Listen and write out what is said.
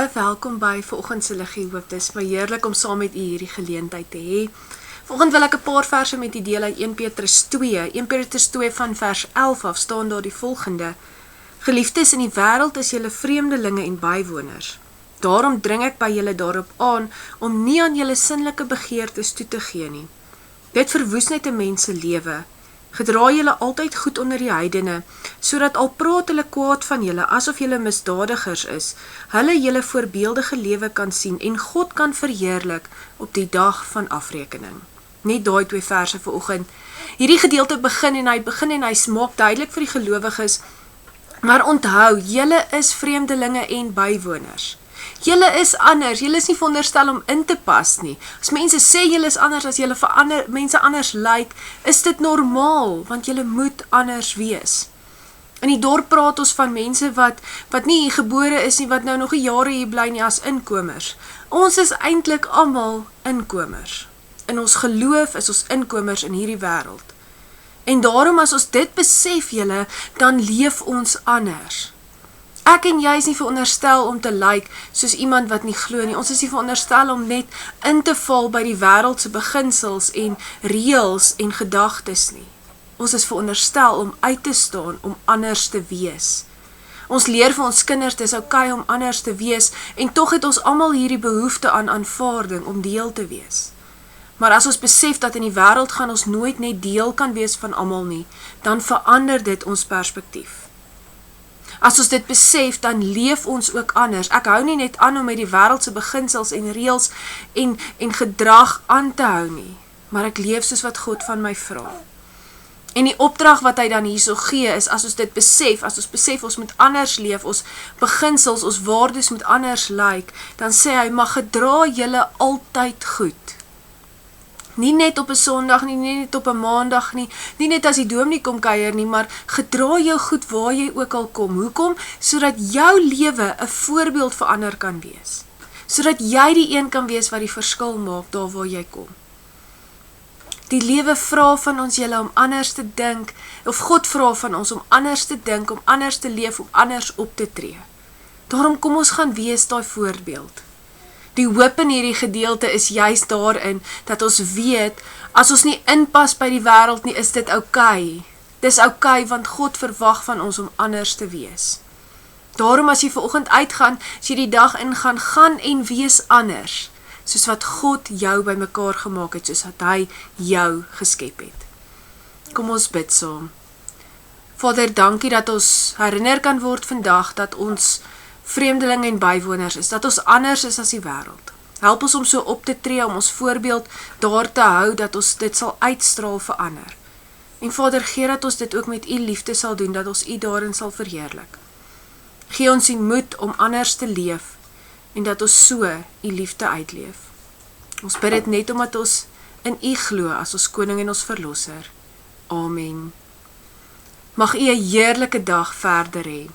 Baie welkom by vanoggend se Liggie Hoop. Dis my heerlik om saam met u hierdie geleentheid te hê. Vanoggend wil ek 'n paar verse met u deel uit 1 Petrus 2. 1 Petrus 2 van vers 11 af staan daar die volgende: Geliefdes, in die wêreld is julle vreemdelinge en bywoners. Daarom dring ek by julle daarop aan om nie aan julle sinnelike begeertes toe te gee nie. Dit verwoes net 'n mens se lewe. Gedra julle altyd goed onder die heidene, sodat al praat hulle kwaad van julle asof julle misdadigers is, hulle julle voorbeeldige lewe kan sien en God kan verheerlik op die dag van afrekening. Net daai 2 verse vanoggend. Hierdie gedeelte begin en hy maak duidelik vir die gelowiges, maar onthou, julle is vreemdelinge en bywoners. Julle is anders, julle is nie veronderstel om in te pas nie. As mense sê julle is anders, as julle vir mense anders lyk, is dit normaal, want julle moet anders wees. In die dorp praat ons van mense wat nie hier gebore is nie, wat nou nog 'n jare hier bly nie, as inkomers. Ons is eintlik almal inkomers. In ons geloof is ons inkomers in hierdie wêreld. En daarom as ons dit besef julle, dan leef ons anders. Ek en jy is nie veronderstel om te lyk soos iemand wat nie glo nie. Ons is nie veronderstel om net in te val by die wêreldse beginsels en reëls en gedagtes nie. Ons is veronderstel om uit te staan, om anders te wees. Ons leer vir ons kinders, dis oukei om anders te wees, en tog het ons almal hierdie behoefte aan aanvaarding om deel te wees. Maar as ons besef dat in die wêreld gaan ons nooit net deel kan wees van almal nie, dan verander dit ons perspektief. As ons dit besef, dan leef ons ook anders. Ek hou nie net aan om met die wêreldse beginsels en reëls en gedrag aan te hou nie, maar ek leef soos wat God van my vra. En die opdrag wat hy dan hierso gee is, as ons dit besef, ons moet anders leef, ons beginsels, ons waardes moet anders lyk, dan sê hy, maar gedra julle altyd goed. Nie net op 'n Sondag nie, nie net op 'n Maandag nie, nie net as die dominee kom kuier nie, maar gedra jou goed waar jy ook al kom. Hoekom? Sodat jou lewe 'n voorbeeld vir ander kan wees. Sodat jy die een kan wees wat die verskil maak daar waar jy kom. Die lewe vra van ons julle om anders te dink, of God vra van ons om anders te dink, om anders te leef, om anders op te tree. Daarom kom ons gaan wees daai voorbeeld. Die hoop in hierdie gedeelte is juist daarin, dat ons weet, as ons nie inpas by die wêreld nie, is dit oukei. Dis oukei, want God verwag van ons om anders te wees. Daarom as jy vanoggend uitgaan, as jy die dag ingaan, gaan en wees anders, soos wat God jou bymekaar gemaak het, soos wat hy jou geskep het. Kom ons bid saam. Vader, dankie dat ons herinner kan word vandag, dat ons vreemdelinge en bywoners is, dat ons anders is as die wêreld. Help ons om so op te tree, om ons voorbeeld daar te hou, dat ons dit sal uitstraal vir ander. En Vader, gee dat ons dit ook met u liefde sal doen, dat ons u daarin sal verheerlik. Gee ons die moed om anders te leef, en dat ons so u liefde uitleef. Ons bid dit net omdat ons in u glo as ons koning en ons verlosser. Amen. Mag u 'n heerlike dag verder hê.